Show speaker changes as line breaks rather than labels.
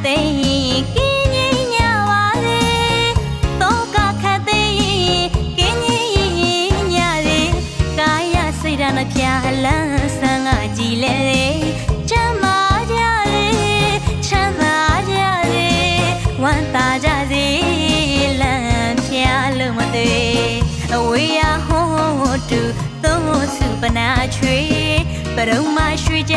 သိကင်းကြီးညပါလေတော့ကခသိကင်းကြီးညလေကာယစိတ်ဓာတ်နှပြလန်းဆန်းကကြည်လေချမ်းသာကြလေချမ်းသာကြလေဝမ်းသာကြစေလမ်းပြလို့မသေးအဝေးရဟောတူသုံးစုပနာချွေပရုံမရွှေကြ